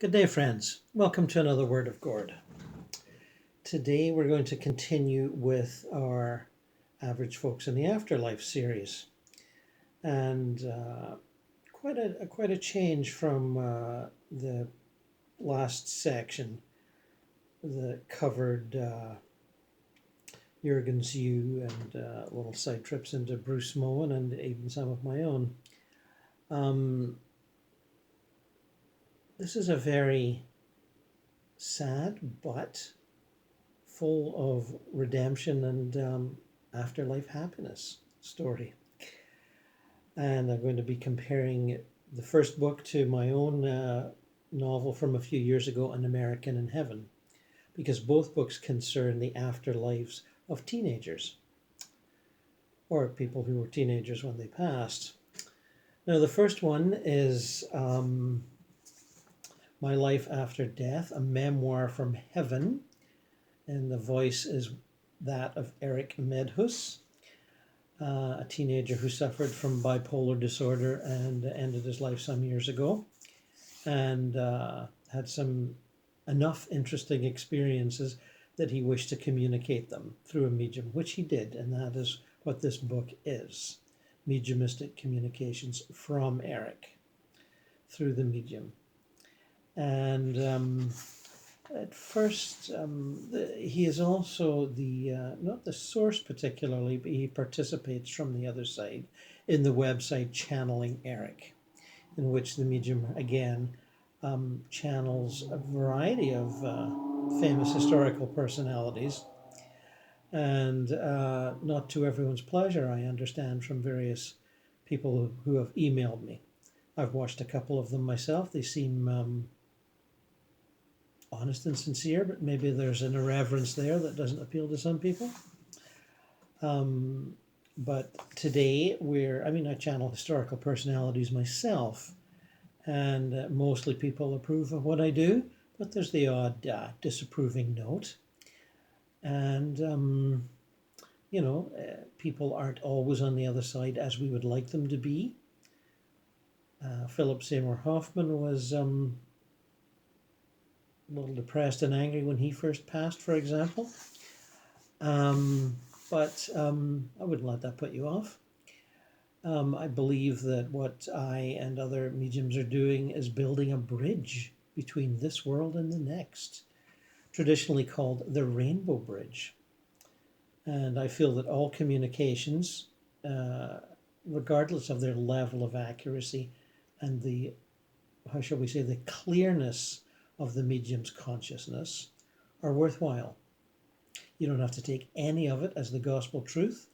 Good day, friends. Welcome to another Word of Gord. Today we're going to continue with our Average Folks in the Afterlife series, and quite a change from the last section that covered Jurgen's U and little side trips into Bruce Moen and even some of my own. This is a very sad but full of redemption and afterlife happiness story. And I'm going to be comparing the first book to my own novel from a few years ago, An American in Heaven, because both books concern the afterlives of teenagers, or people who were teenagers when they passed. Now, the first one is My Life After Death, a memoir from heaven, and the voice is that of Eric Medhus, a teenager who suffered from bipolar disorder and ended his life some years ago, and had some enough interesting experiences that he wished to communicate them through a medium, which he did, and that is what this book is: mediumistic communications from Eric through the medium. And at first, he is also not the source particularly, but he participates from the other side in the website Channeling Eric, in which the medium again channels a variety of famous historical personalities, and not to everyone's pleasure, I understand from various people who have emailed me. I've watched a couple of them myself. They seem honest and sincere, but maybe there's an irreverence there that doesn't appeal to some people. But today I channel historical personalities myself, and mostly people approve of what I do, but there's the odd disapproving note. And, people aren't always on the other side as we would like them to be. Philip Seymour Hoffman was a little depressed and angry when he first passed, for example. But I wouldn't let that put you off. I believe that what I and other mediums are doing is building a bridge between this world and the next, traditionally called the Rainbow Bridge. And I feel that all communications, regardless of their level of accuracy and the clearness of the medium's consciousness, are worthwhile. You don't have to take any of it as the gospel truth,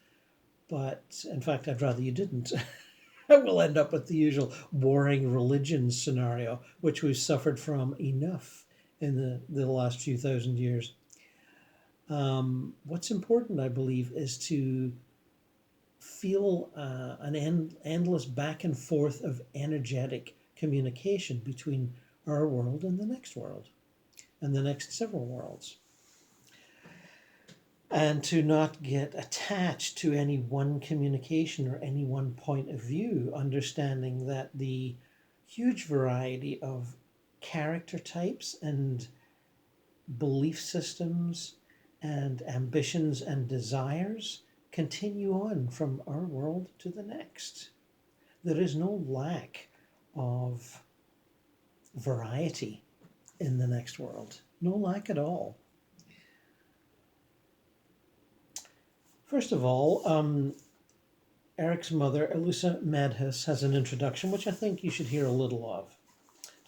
but in fact, I'd rather you didn't. We'll end up with the usual boring religion scenario, which we've suffered from enough in the last few thousand years. What's important, I believe, is to feel an endless back and forth of energetic communication between our world and the next world, and the next several worlds. And to not get attached to any one communication or any one point of view, understanding that the huge variety of character types and belief systems and ambitions and desires continue on from our world to the next. There is no lack of variety in the next world. No lack at all. First of all, Eric's mother, Elusa Medhus, has an introduction, which I think you should hear a little of,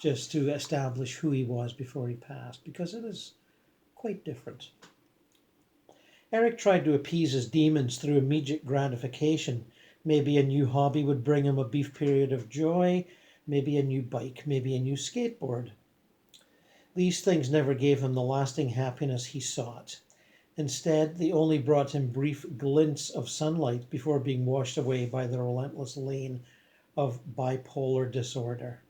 just to establish who he was before he passed, because it is quite different. Eric tried to appease his demons through immediate gratification. Maybe a new hobby would bring him a brief period of joy, maybe a new bike, maybe a new skateboard. These things never gave him the lasting happiness he sought. Instead, they only brought him brief glints of sunlight before being washed away by the relentless lane of bipolar disorder.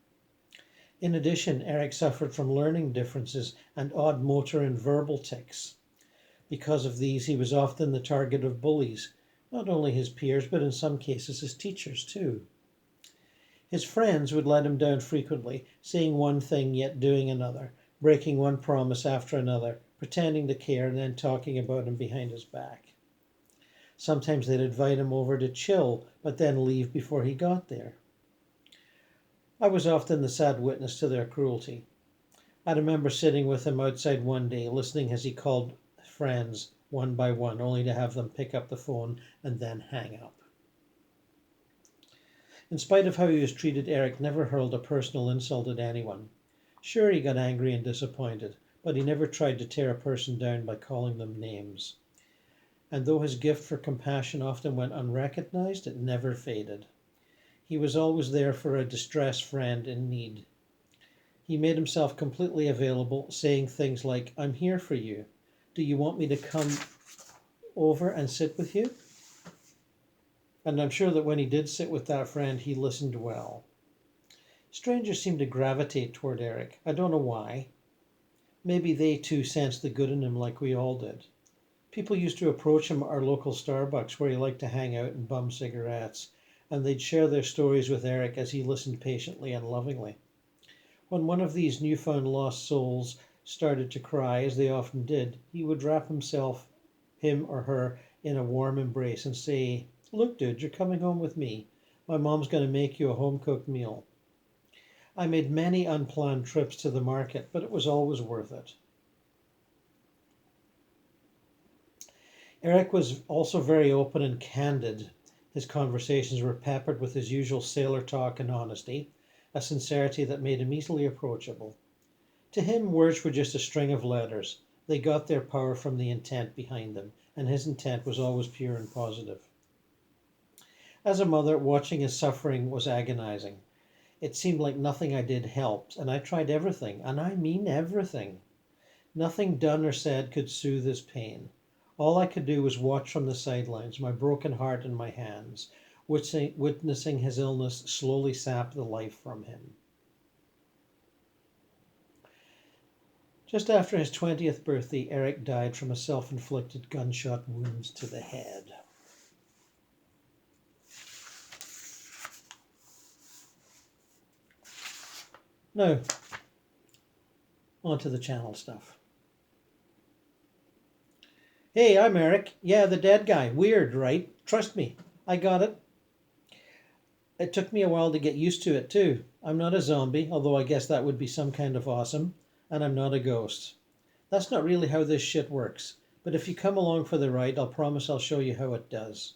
In addition, Eric suffered from learning differences and odd motor and verbal tics. Because of these, he was often the target of bullies, not only his peers, but in some cases his teachers too. His friends would let him down frequently, saying one thing yet doing another, breaking one promise after another, pretending to care and then talking about him behind his back. Sometimes they'd invite him over to chill, but then leave before he got there. I was often the sad witness to their cruelty. I remember sitting with him outside one day, listening as he called friends one by one, only to have them pick up the phone and then hang up. In spite of how he was treated, Eric never hurled a personal insult at anyone. Sure, he got angry and disappointed, but he never tried to tear a person down by calling them names. And though his gift for compassion often went unrecognized, it never faded. He was always there for a distressed friend in need. He made himself completely available, saying things like, "I'm here for you. Do you want me to come over and sit with you?" And I'm sure that when he did sit with that friend, he listened well. Strangers seemed to gravitate toward Eric. I don't know why. Maybe they too sensed the good in him like we all did. People used to approach him at our local Starbucks where he liked to hang out and bum cigarettes, and they'd share their stories with Eric as he listened patiently and lovingly. When one of these newfound lost souls started to cry, as they often did, he would wrap him or her, in a warm embrace and say, "Look, dude, you're coming home with me. My mom's going to make you a home-cooked meal." I made many unplanned trips to the market, but it was always worth it. Eric was also very open and candid. His conversations were peppered with his usual sailor talk and honesty, a sincerity that made him easily approachable. To him, words were just a string of letters. They got their power from the intent behind them, and his intent was always pure and positive. As a mother, watching his suffering was agonizing. It seemed like nothing I did helped, and I tried everything, and I mean everything. Nothing done or said could soothe his pain. All I could do was watch from the sidelines, my broken heart in my hands, witnessing his illness slowly sap the life from him. Just after his 20th birthday, Eric died from a self-inflicted gunshot wound to the head. Now, on to the channel stuff. Hey, I'm Eric. Yeah, the dead guy. Weird, right? Trust me, I got it. It took me a while to get used to it, too. I'm not a zombie, although I guess that would be some kind of awesome. And I'm not a ghost. That's not really how this shit works. But if you come along for the ride, I'll promise I'll show you how it does.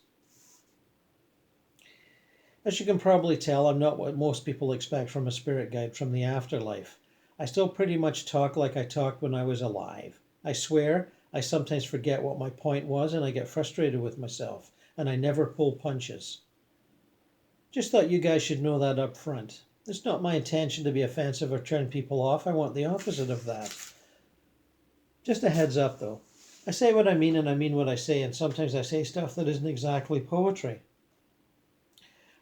As you can probably tell, I'm not what most people expect from a spirit guide from the afterlife. I still pretty much talk like I talked when I was alive. I swear, I sometimes forget what my point was and I get frustrated with myself, and I never pull punches. Just thought you guys should know that up front. It's not my intention to be offensive or turn people off. I want the opposite of that. Just a heads up, though. I say what I mean and I mean what I say, and sometimes I say stuff that isn't exactly poetry.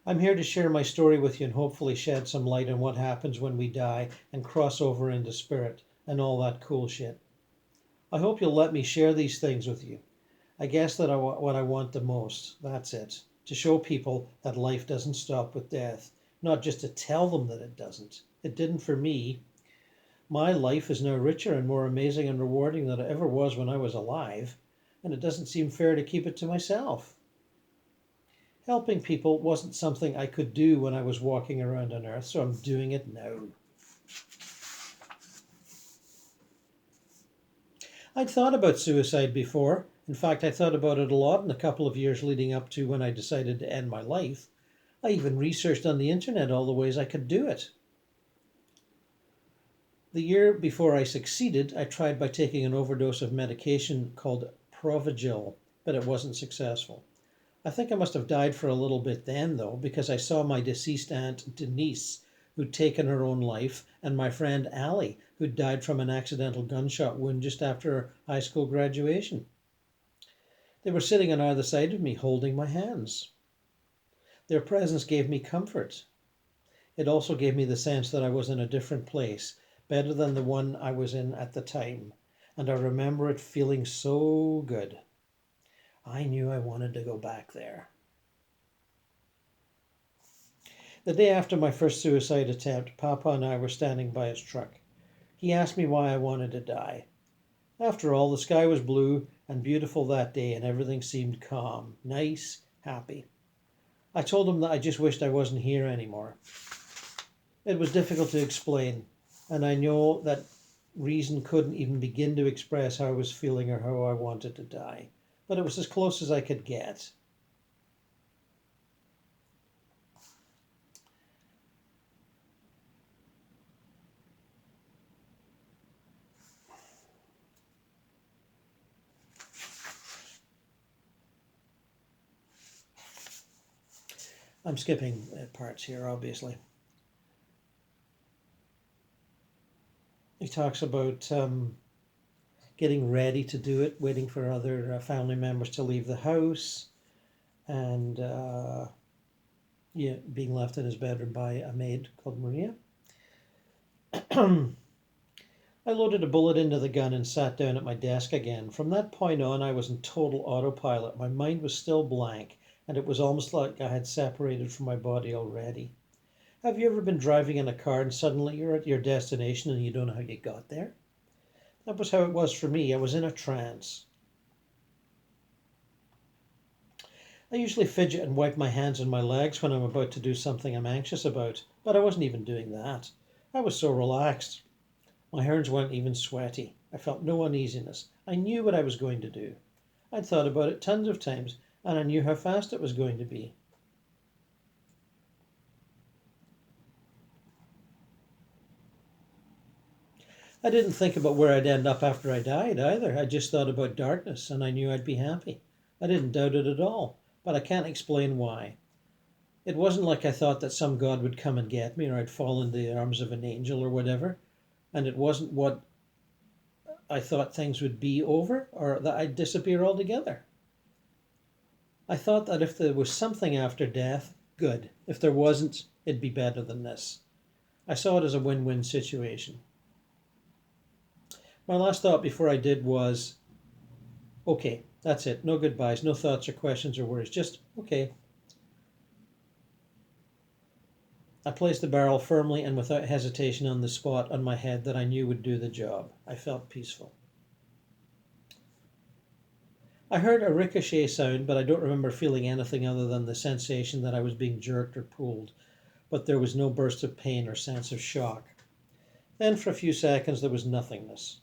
I'm here to share my story with you and hopefully shed some light on what happens when we die and cross over into spirit and all that cool shit. I hope you'll let me share these things with you. I guess that what I want the most, that's it. To show people that life doesn't stop with death. Not just to tell them that it doesn't. It didn't for me. My life is now richer and more amazing and rewarding than it ever was when I was alive. And it doesn't seem fair to keep it to myself. Helping people wasn't something I could do when I was walking around on Earth, so I'm doing it now. I'd thought about suicide before. In fact, I thought about it a lot in the couple of years leading up to when I decided to end my life. I even researched on the internet all the ways I could do it. The year before I succeeded, I tried by taking an overdose of medication called Provigil, but it wasn't successful. I think I must have died for a little bit then, though, because I saw my deceased aunt Denise, who'd taken her own life, and my friend Allie, who'd died from an accidental gunshot wound just after her high school graduation. They were sitting on either side of me, holding my hands. Their presence gave me comfort. It also gave me the sense that I was in a different place, better than the one I was in at the time, and I remember it feeling so good. I knew I wanted to go back there. The day after my first suicide attempt, Papa and I were standing by his truck. He asked me why I wanted to die. After all, the sky was blue and beautiful that day, and everything seemed calm, nice, happy. I told him that I just wished I wasn't here anymore. It was difficult to explain, and I know that reason couldn't even begin to express how I was feeling or how I wanted to die. But it was as close as I could get. I'm skipping parts here, obviously. He talks about getting ready to do it, waiting for other family members to leave the house, and being left in his bedroom by a maid called Maria. I loaded a bullet into the gun and sat down at my desk again. From that point on, I was in total autopilot. My mind was still blank, and it was almost like I had separated from my body already. Have you ever been driving in a car and suddenly you're at your destination and you don't know how you got there? That was how it was for me. I was in a trance. I usually fidget and wipe my hands and my legs when I'm about to do something I'm anxious about, but I wasn't even doing that. I was so relaxed. My hands weren't even sweaty. I felt no uneasiness. I knew what I was going to do. I'd thought about it tons of times, and I knew how fast it was going to be. I didn't think about where I'd end up after I died either. I just thought about darkness, and I knew I'd be happy. I didn't doubt it at all, but I can't explain why. It wasn't like I thought that some God would come and get me, or I'd fall into the arms of an angel or whatever. And it wasn't what I thought things would be over, or that I'd disappear altogether. I thought that if there was something after death, good. If there wasn't, it'd be better than this. I saw it as a win-win situation. My last thought before I did was, okay, that's it. No goodbyes, no thoughts or questions or worries. Just, okay. I placed the barrel firmly and without hesitation on the spot on my head that I knew would do the job. I felt peaceful. I heard a ricochet sound, but I don't remember feeling anything other than the sensation that I was being jerked or pulled, but there was no burst of pain or sense of shock. Then for a few seconds there was nothingness.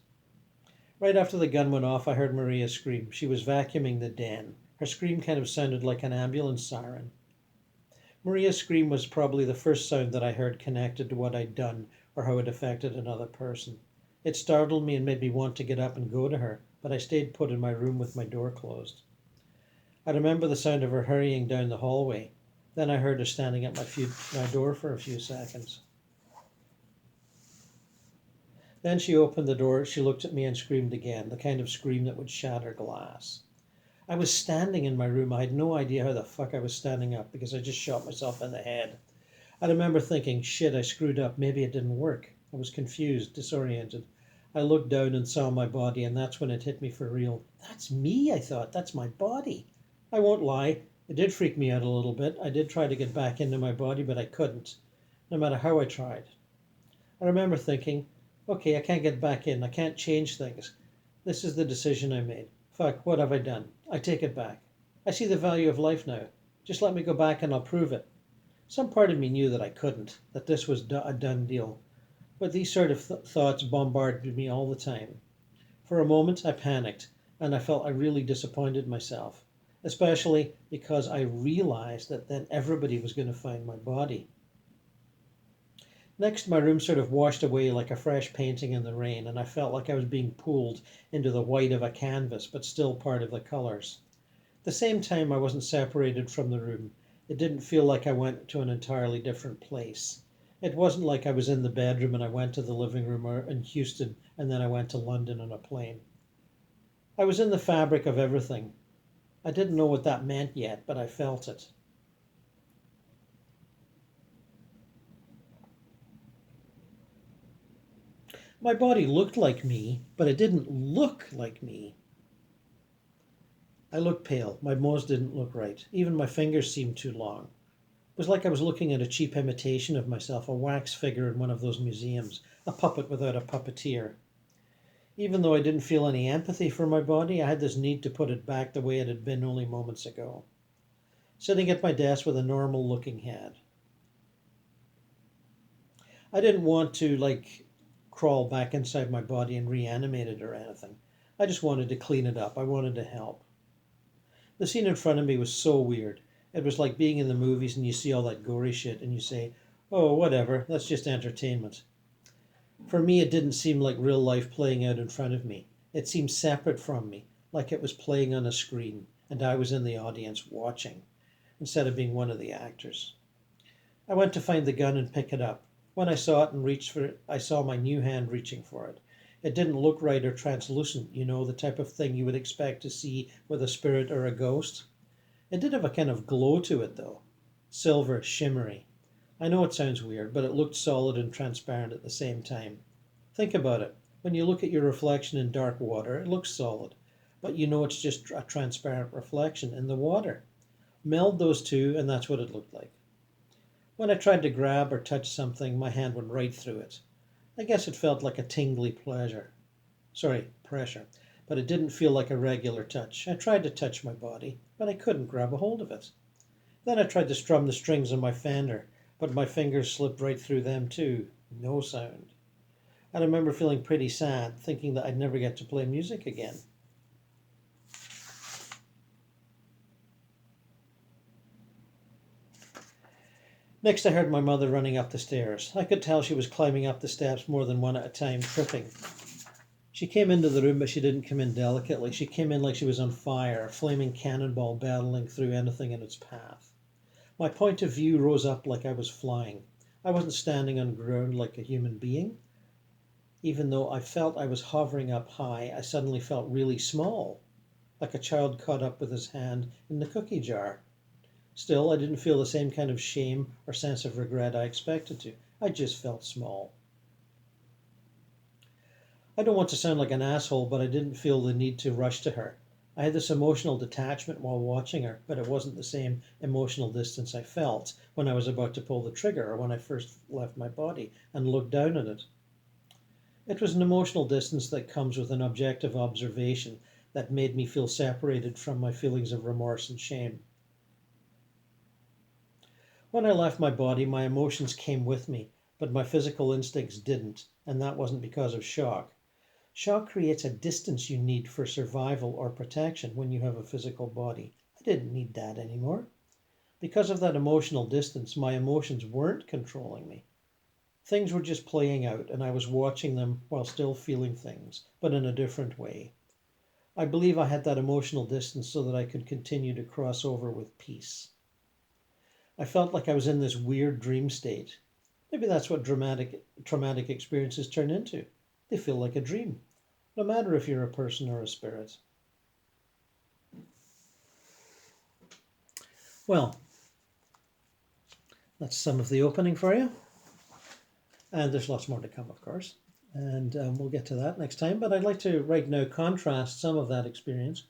Right after the gun went off, I heard Maria scream. She was vacuuming the den. Her scream kind of sounded like an ambulance siren. Maria's scream was probably the first sound that I heard connected to what I'd done or how it affected another person. It startled me and made me want to get up and go to her, but I stayed put in my room with my door closed. I remember the sound of her hurrying down the hallway. Then I heard her standing at my door for a few seconds. Then she opened the door, she looked at me and screamed again, the kind of scream that would shatter glass. I was standing in my room. I had no idea how the fuck I was standing up because I just shot myself in the head. I remember thinking, shit, I screwed up. Maybe it didn't work. I was confused, disoriented. I looked down and saw my body, and that's when it hit me for real. That's me, I thought. That's my body. I won't lie. It did freak me out a little bit. I did try to get back into my body, but I couldn't, no matter how I tried. I remember thinking, okay, I can't get back in. I can't change things. This is the decision I made. Fuck, what have I done? I take it back. I see the value of life now. Just let me go back and I'll prove it. Some part of me knew that I couldn't, that this was a done deal. But these sort of thoughts bombarded me all the time. For a moment I panicked, and I felt I really disappointed myself, especially because I realized that then everybody was going to find my body. Next, my room sort of washed away like a fresh painting in the rain, and I felt like I was being pulled into the white of a canvas, but still part of the colours. At the same time, I wasn't separated from the room. It didn't feel like I went to an entirely different place. It wasn't like I was in the bedroom and I went to the living room in Houston and then I went to London on a plane. I was in the fabric of everything. I didn't know what that meant yet, but I felt it. My body looked like me, but it didn't look like me. I looked pale. My nose didn't look right. Even my fingers seemed too long. was like I was looking at a cheap imitation of myself, a wax figure in one of those museums, a puppet without a puppeteer. Even though I didn't feel any empathy for my body, I had this need to put it back the way it had been only moments ago. Sitting at my desk with a normal looking head. I didn't want to crawl back inside my body and reanimate it or anything. I just wanted to clean it up. I wanted to help. The scene in front of me was so weird. It was like being in the movies and you see all that gory shit and you say, oh, whatever, that's just entertainment. For me, it didn't seem like real life playing out in front of me. It seemed separate from me, like it was playing on a screen and I was in the audience watching, instead of being one of the actors. I went to find the gun and pick it up. When I saw it and reached for it, I saw my new hand reaching for it. It didn't look right or translucent, the type of thing you would expect to see with a spirit or a ghost. It did have a kind of glow to it, though. Silver, shimmery. I know it sounds weird, but it looked solid and transparent at the same time. Think about it. When you look at your reflection in dark water, it looks solid, but it's just a transparent reflection in the water. Meld those two, and that's what it looked like. When I tried to grab or touch something, my hand went right through it. I guess it felt like a tingly pressure, but it didn't feel like a regular touch. I tried to touch my body, but I couldn't grab a hold of it. Then I tried to strum the strings on my fender, but my fingers slipped right through them too. No sound. I remember feeling pretty sad, thinking that I'd never get to play music again. Next, I heard my mother running up the stairs. I could tell she was climbing up the steps more than one at a time, tripping. She came into the room, but she didn't come in delicately. She came in like she was on fire, a flaming cannonball battling through anything in its path. My point of view rose up like I was flying. I wasn't standing on ground like a human being. Even though I felt I was hovering up high, I suddenly felt really small, like a child caught up with his hand in the cookie jar. Still, I didn't feel the same kind of shame or sense of regret I expected to. I just felt small. I don't want to sound like an asshole, but I didn't feel the need to rush to her. I had this emotional detachment while watching her, but it wasn't the same emotional distance I felt when I was about to pull the trigger or when I first left my body and looked down at it. It was an emotional distance that comes with an objective observation that made me feel separated from my feelings of remorse and shame. When I left my body, my emotions came with me, but my physical instincts didn't, and that wasn't because of shock. Shock creates a distance you need for survival or protection when you have a physical body. I didn't need that anymore. Because of that emotional distance, my emotions weren't controlling me. Things were just playing out, and I was watching them while still feeling things, but in a different way. I believe I had that emotional distance so that I could continue to cross over with peace. I felt like I was in this weird dream state. Maybe that's what traumatic experiences turn into. They feel like a dream, no matter if you're a person or a spirit. Well, that's some of the opening for you. And there's lots more to come, of course. And we'll get to that next time. But I'd like to right now contrast some of that experience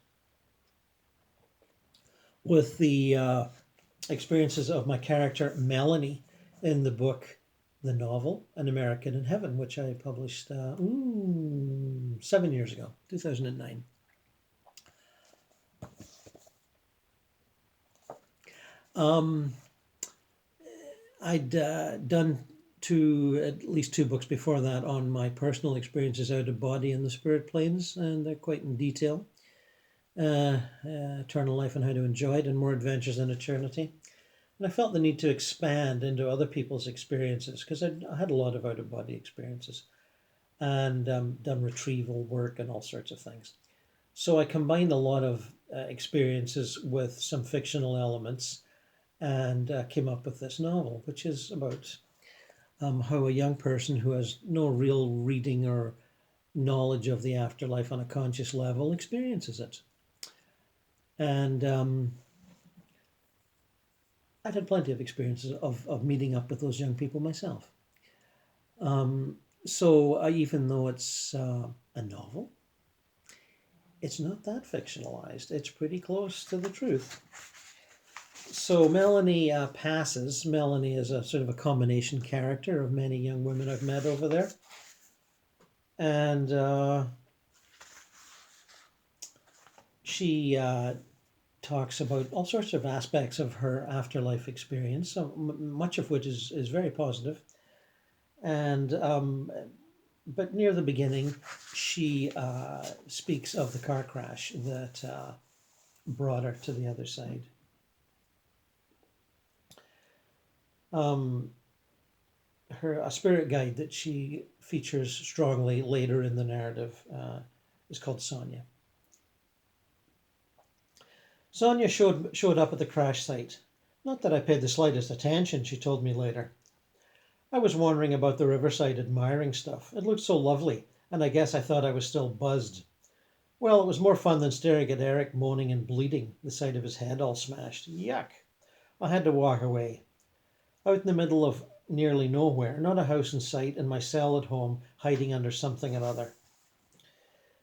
with the experiences of my character Melanie in the book, the novel, An American in Heaven, which I published 7 years ago, 2009. I'd done at least two books before that on my personal experiences out of body in the spirit planes, and they're quite in detail. Eternal Life and How to Enjoy It, and More Adventures in Eternity. And I felt the need to expand into other people's experiences because I had a lot of out-of-body experiences and done retrieval work and all sorts of things. So I combined a lot of experiences with some fictional elements and came up with this novel, which is about how a young person who has no real reading or knowledge of the afterlife on a conscious level experiences it. And I've had plenty of experiences of meeting up with those young people myself. So even though it's a novel, it's not that fictionalized. It's pretty close to the truth. So Melanie passes. Melanie is a sort of a combination character of many young women I've met over there. And she talks about all sorts of aspects of her afterlife experience, so much of which is very positive. And but near the beginning, she speaks of the car crash that brought her to the other side. A spirit guide that she features strongly later in the narrative is called Sonia. Sonia showed up at the crash site. Not that I paid the slightest attention, she told me later. I was wandering about the riverside admiring stuff. It looked so lovely, and I guess I thought I was still buzzed. Well, it was more fun than staring at Eric moaning and bleeding, the side of his head all smashed. Yuck! I had to walk away. Out in the middle of nearly nowhere, not a house in sight, and my cell at home hiding under something or other.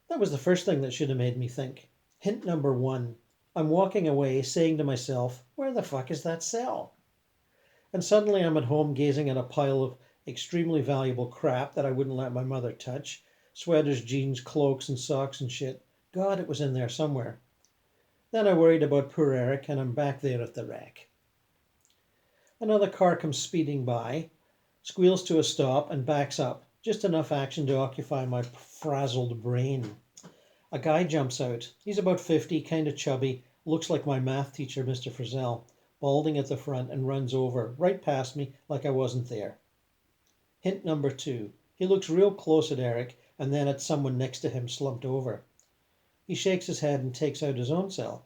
That was the first thing that should have made me think. Hint number 1. I'm walking away saying to myself, where the fuck is that cell? And suddenly I'm at home gazing at a pile of extremely valuable crap that I wouldn't let my mother touch. Sweaters, jeans, cloaks and socks and shit. God, it was in there somewhere. Then I worried about poor Eric, and I'm back there at the wreck. Another car comes speeding by, squeals to a stop and backs up. Just enough action to occupy my frazzled brain. A guy jumps out. He's about 50, kind of chubby, looks like my math teacher, Mr. Frizzell, balding at the front, and runs over, right past me, like I wasn't there. Hint number 2. He looks real close at Eric, and then at someone next to him slumped over. He shakes his head and takes out his own cell.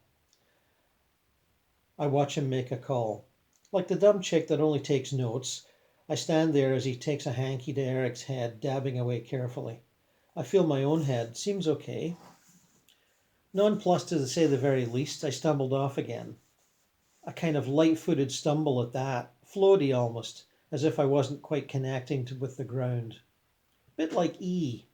I watch him make a call. Like the dumb chick that only takes notes, I stand there as he takes a hanky to Eric's head, dabbing away carefully. I feel my own head. Seems okay. Nonplussed to say the very least, I stumbled off again. A kind of light-footed stumble at that, floaty almost, as if I wasn't quite connecting with the ground. Bit like E.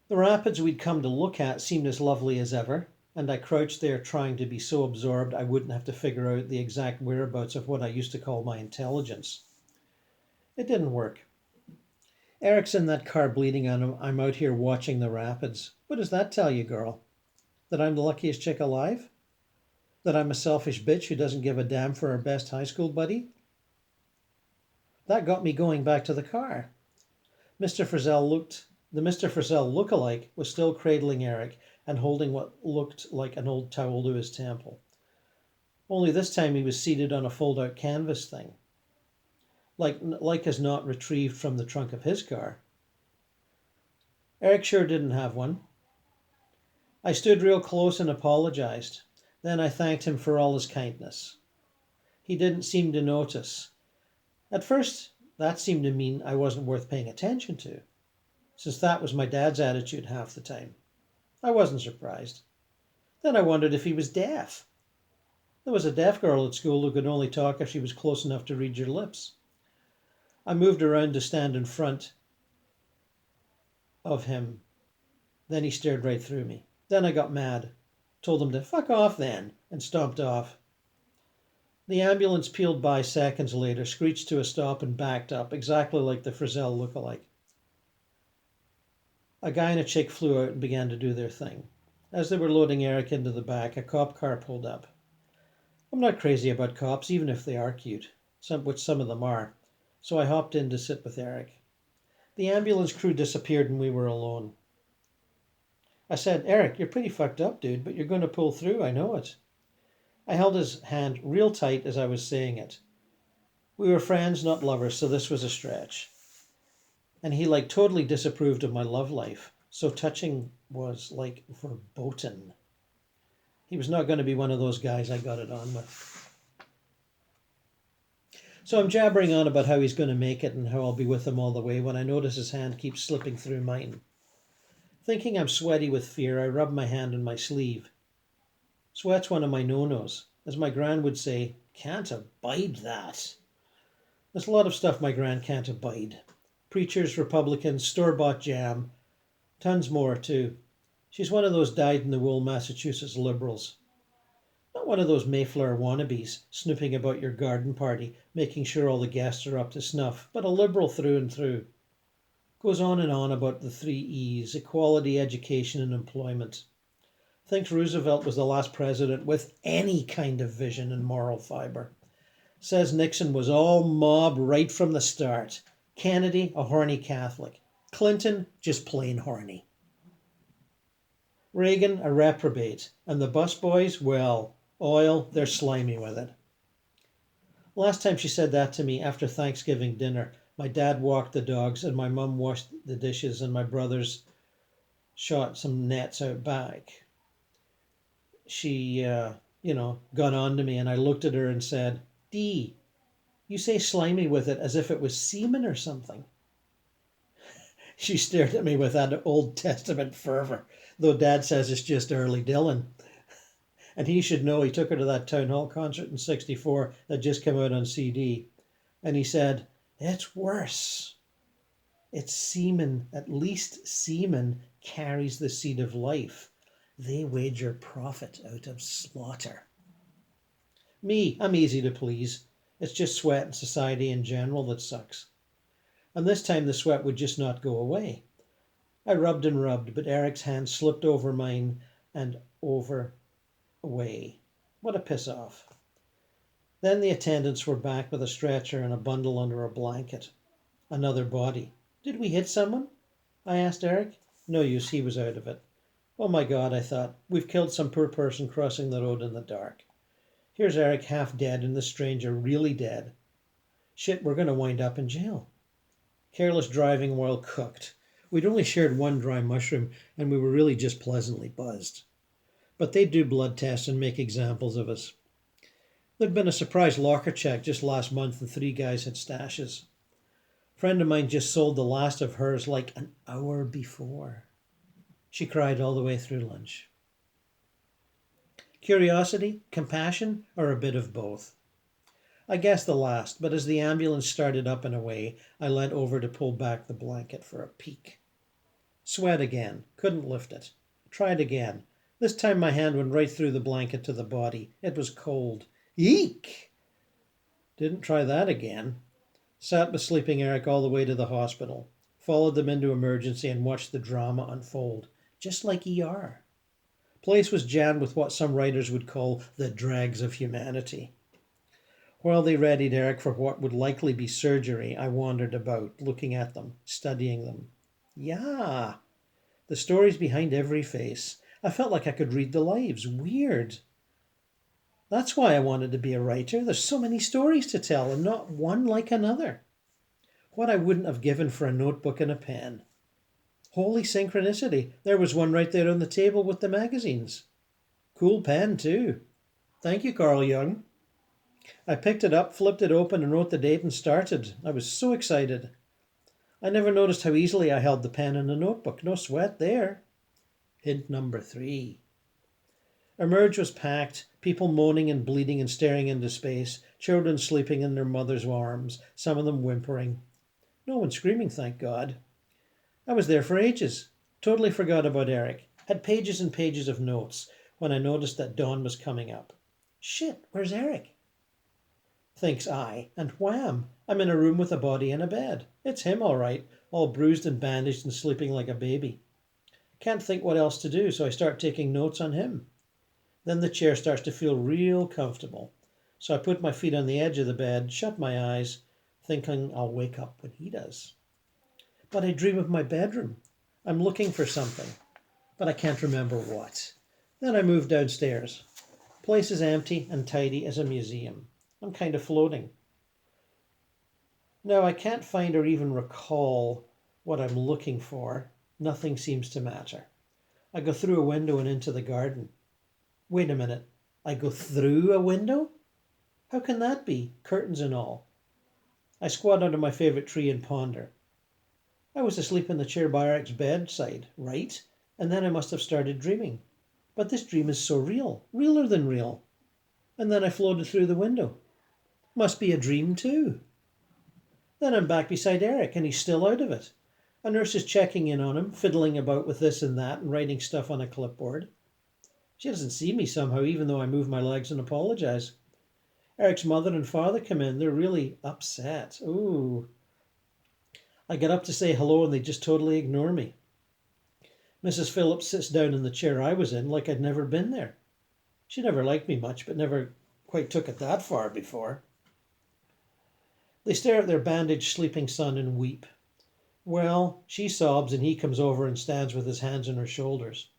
The rapids we'd come to look at seemed as lovely as ever, and I crouched there trying to be so absorbed I wouldn't have to figure out the exact whereabouts of what I used to call my intelligence. It didn't work. Eric's in that car bleeding on him. I'm out here watching the rapids. What does that tell you, girl? That I'm the luckiest chick alive? That I'm a selfish bitch who doesn't give a damn for her best high school buddy? That got me going back to the car. The Mr. Frizzell look-alike was still cradling Eric and holding what looked like an old towel to his temple. Only this time he was seated on a fold-out canvas thing. Like as not retrieved from the trunk of his car. Eric sure didn't have one. I stood real close and apologized. Then I thanked him for all his kindness. He didn't seem to notice. At first, that seemed to mean I wasn't worth paying attention to, since that was my dad's attitude half the time. I wasn't surprised. Then I wondered if he was deaf. There was a deaf girl at school who could only talk if she was close enough to read your lips. I moved around to stand in front of him. Then he stared right through me. Then I got mad, told him to fuck off then, and stomped off. The ambulance peeled by seconds later, screeched to a stop and backed up, exactly like the Frizzell look-alike. A guy and a chick flew out and began to do their thing. As they were loading Eric into the back, a cop car pulled up. I'm not crazy about cops, even if they are cute, which some of them are, so I hopped in to sit with Eric. The ambulance crew disappeared and we were alone. I said, Eric, you're pretty fucked up, dude, but you're going to pull through, I know it. I held his hand real tight as I was saying it. We were friends, not lovers, so this was a stretch. And he totally disapproved of my love life, so touching was verboten. He was not going to be one of those guys I got it on with. So I'm jabbering on about how he's going to make it and how I'll be with him all the way when I notice his hand keeps slipping through mine. Thinking I'm sweaty with fear, I rub my hand on my sleeve. Sweat's one of my no-nos. As my gran would say, can't abide that. There's a lot of stuff my gran can't abide. Preachers, Republicans, store-bought jam. Tons more, too. She's one of those dyed-in-the-wool Massachusetts liberals. Not one of those Mayflower wannabes snooping about your garden party, making sure all the guests are up to snuff, but a liberal through and through. Goes on and on about the three E's: equality, education, and employment. Thinks Roosevelt was the last president with any kind of vision and moral fiber. Says Nixon was all mob right from the start. Kennedy, a horny Catholic. Clinton, just plain horny. Reagan, a reprobate. And the busboys, well, oil, they're slimy with it. Last time she said that to me after Thanksgiving dinner, my dad walked the dogs and my mum washed the dishes and my brothers shot some nets out back. She, got on to me and I looked at her and said, Dee, you say slimy with it as if it was semen or something. She stared at me with that Old Testament fervour, though Dad says it's just early Dylan. And he should know, he took her to that town hall concert in '64 that just came out on CD. And he said, it's worse. It's semen. At least semen carries the seed of life. They wager profit out of slaughter. Me, I'm easy to please. It's just sweat and society in general that sucks. And this time the sweat would just not go away. I rubbed and rubbed, but Eric's hand slipped over mine and away. What a piss off. Then the attendants were back with a stretcher and a bundle under a blanket. Another body. Did we hit someone? I asked Eric. No use, he was out of it. Oh my God, I thought, we've killed some poor person crossing the road in the dark. Here's Eric half dead and the stranger really dead. Shit, we're going to wind up in jail. Careless driving while cooked. We'd only shared one dry mushroom and we were really just pleasantly buzzed. But they'd do blood tests and make examples of us. There'd been a surprise locker check just last month and 3 guys had stashes. A friend of mine just sold the last of hers like an hour before. She cried all the way through lunch. Curiosity, compassion, or a bit of both? I guess the last, but as the ambulance started up and away, I leant over to pull back the blanket for a peek. Sweat again, couldn't lift it. Tried again. This time my hand went right through the blanket to the body. It was cold. Eek! Didn't try that again. Sat with sleeping Eric all the way to the hospital. Followed them into emergency and watched the drama unfold. Just like ER. Place was jammed with what some writers would call the dregs of humanity. While they readied Eric for what would likely be surgery, I wandered about, looking at them, studying them. Yeah, the stories behind every face. I felt like I could read the lives. Weird. That's why I wanted to be a writer. There's so many stories to tell, and not one like another. What I wouldn't have given for a notebook and a pen. Holy synchronicity. There was one right there on the table with the magazines. Cool pen, too. Thank you, Carl Jung. I picked it up, flipped it open, and wrote the date and started. I was so excited. I never noticed how easily I held the pen in a notebook. No sweat there. Hint number 3. Emerge was packed, people moaning and bleeding and staring into space, children sleeping in their mother's arms, some of them whimpering. No one screaming, thank God. I was there for ages. Totally forgot about Eric. Had pages and pages of notes when I noticed that dawn was coming up. Shit, where's Eric? Thinks I, and wham, I'm in a room with a body and a bed. It's him all right, all bruised and bandaged and sleeping like a baby. Can't think what else to do, so I start taking notes on him. Then the chair starts to feel real comfortable. So I put my feet on the edge of the bed, shut my eyes, thinking I'll wake up when he does. But I dream of my bedroom. I'm looking for something, but I can't remember what. Then I move downstairs. Place is empty and tidy as a museum. I'm kind of floating. Now I can't find or even recall what I'm looking for. Nothing seems to matter. I go through a window and into the garden. Wait a minute. I go through a window? How can that be? Curtains and all. I squat under my favourite tree and ponder. I was asleep in the chair by Eric's bedside, right? And then I must have started dreaming. But this dream is so real, realer than real. And then I floated through the window. Must be a dream too. Then I'm back beside Eric and he's still out of it. A nurse is checking in on him, fiddling about with this and that and writing stuff on a clipboard. She doesn't see me somehow, even though I move my legs and apologize. Eric's mother and father come in. They're really upset. Ooh. I get up to say hello and they just totally ignore me. Mrs. Phillips sits down in the chair I was in like I'd never been there. She never liked me much, but never quite took it that far before. They stare at their bandaged sleeping son and weep. Well, she sobs and he comes over and stands with his hands on her shoulders.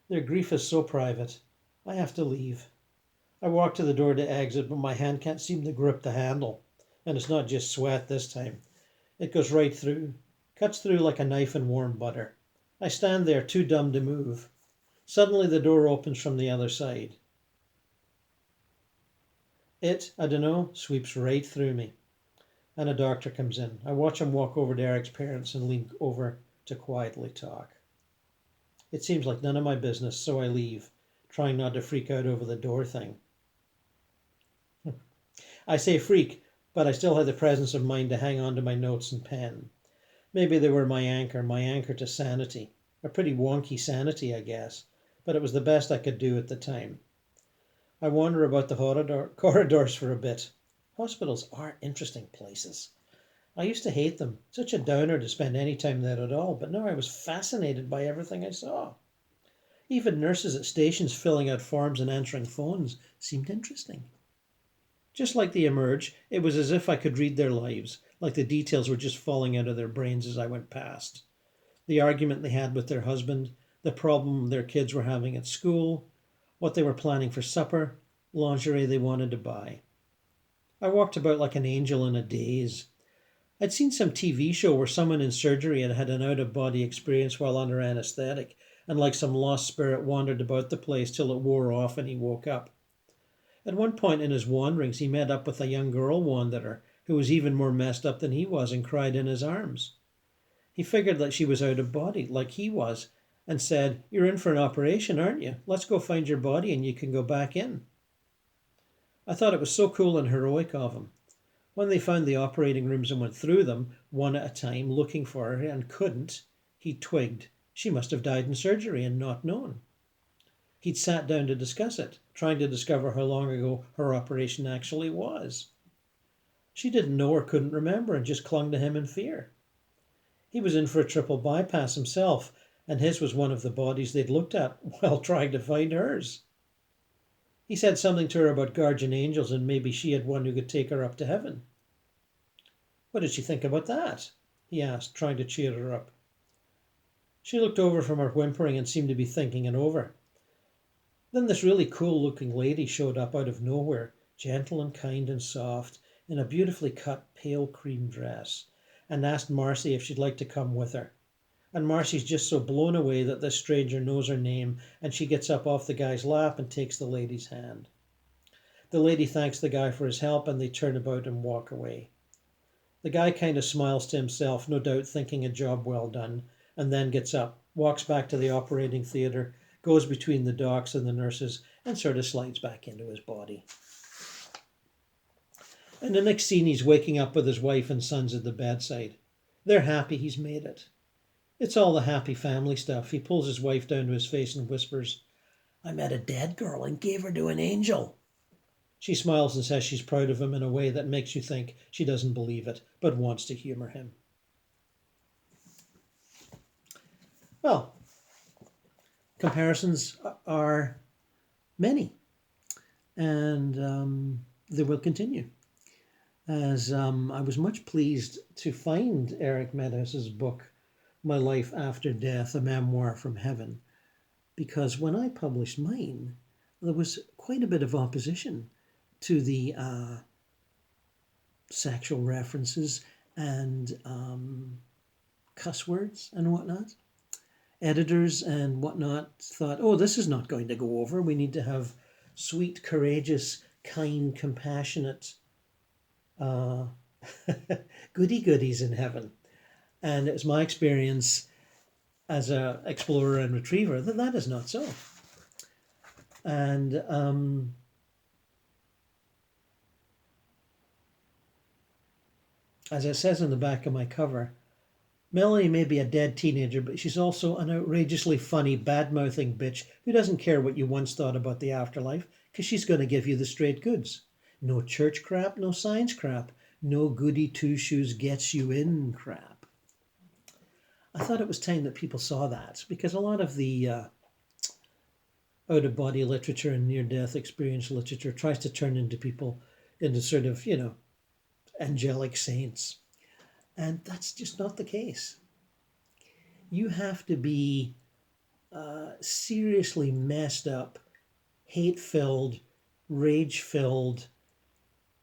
Their grief is so private. I have to leave. I walk to the door to exit, but my hand can't seem to grip the handle. And it's not just sweat this time. It goes right through, cuts through like a knife in warm butter. I stand there, too dumb to move. Suddenly the door opens from the other side. I don't know, sweeps right through me. And a doctor comes in. I watch him walk over to Eric's parents and lean over to quietly talk. It seems like none of my business, so I leave, trying not to freak out over the door thing. I say freak, but I still had the presence of mind to hang on to my notes and pen. Maybe they were my anchor to sanity. A pretty wonky sanity, I guess, but it was the best I could do at the time. I wander about the corridors for a bit. Hospitals are interesting places. I used to hate them. Such a downer to spend any time there at all, but now I was fascinated by everything I saw. Even nurses at stations filling out forms and answering phones seemed interesting. Just like the Emerge, it was as if I could read their lives, like the details were just falling out of their brains as I went past. The argument they had with their husband, the problem their kids were having at school, what they were planning for supper, lingerie they wanted to buy. I walked about like an angel in a daze. I'd seen some TV show where someone in surgery had had an out-of-body experience while under anesthetic, and like some lost spirit wandered about the place till it wore off and he woke up. At one point in his wanderings, he met up with a young girl wanderer who was even more messed up than he was and cried in his arms. He figured that she was out of body, like he was, and said, "You're in for an operation, aren't you? Let's go find your body and you can go back in." I thought it was so cool and heroic of him. When they found the operating rooms and went through them, one at a time, looking for her and couldn't, he twigged. She must have died in surgery and not known. He'd sat down to discuss it, trying to discover how long ago her operation actually was. She didn't know or couldn't remember and just clung to him in fear. He was in for a triple bypass himself, and his was one of the bodies they'd looked at while trying to find hers. He said something to her about guardian angels and maybe she had one who could take her up to heaven. "What did she think about that?" he asked, trying to cheer her up. She looked over from her whimpering and seemed to be thinking it over. Then this really cool-looking lady showed up out of nowhere, gentle and kind and soft, in a beautifully cut pale cream dress, and asked Marcy if she'd like to come with her. And Marcy's just so blown away that this stranger knows her name, and she gets up off the guy's lap and takes the lady's hand. The lady thanks the guy for his help, and they turn about and walk away. The guy kind of smiles to himself, no doubt thinking a job well done, and then gets up, walks back to the operating theatre, goes between the docs and the nurses, and sort of slides back into his body. And the next scene, he's waking up with his wife and sons at the bedside. They're happy he's made it. It's all the happy family stuff. He pulls his wife down to his face and whispers, "I met a dead girl and gave her to an angel." She smiles and says she's proud of him in a way that makes you think she doesn't believe it, but wants to humor him. Well, comparisons are many, and they will continue. As I was much pleased to find Eric Meadhouse's book, My Life After Death, a Memoir from Heaven, because when I published mine, there was quite a bit of opposition to the sexual references and cuss words and whatnot. Editors and whatnot thought, oh, this is not going to go over. We need to have sweet, courageous, kind, compassionate goodies in heaven. And it's my experience as an explorer and retriever that that is not so. And as it says on the back of my cover, Melanie may be a dead teenager, but she's also an outrageously funny, bad-mouthing bitch who doesn't care what you once thought about the afterlife, because she's going to give you the straight goods. No church crap, no science crap, no goody two-shoes gets you in crap. I thought it was time that people saw that, because a lot of the out-of-body literature and near-death experience literature tries to turn into sort of, angelic saints. And that's just not the case. You have to be seriously messed up, hate-filled, rage-filled,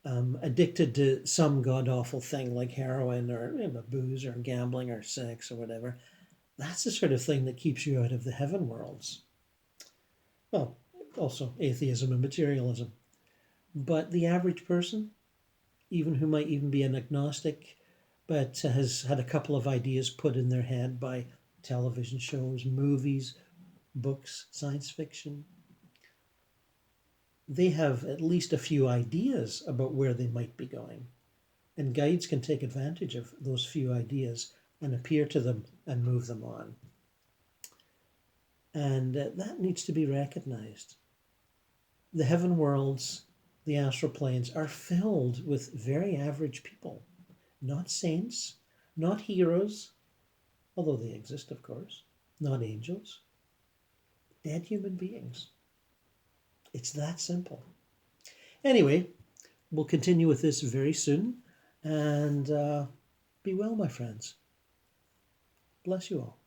addicted to some god-awful thing like heroin or booze or gambling or sex or whatever. That's the sort of thing that keeps you out of the heaven worlds. Well, also atheism and materialism. But the average person, even who might even be an agnostic, but has had a couple of ideas put in their head by television shows, movies, books, science fiction, they have at least a few ideas about where they might be going. And guides can take advantage of those few ideas and appear to them and move them on. And that needs to be recognized. The heaven worlds, the astral planes, are filled with very average people. Not saints, not heroes, although they exist, of course, not angels, dead human beings. It's that simple. Anyway, we'll continue with this very soon, and be well, my friends. Bless you all.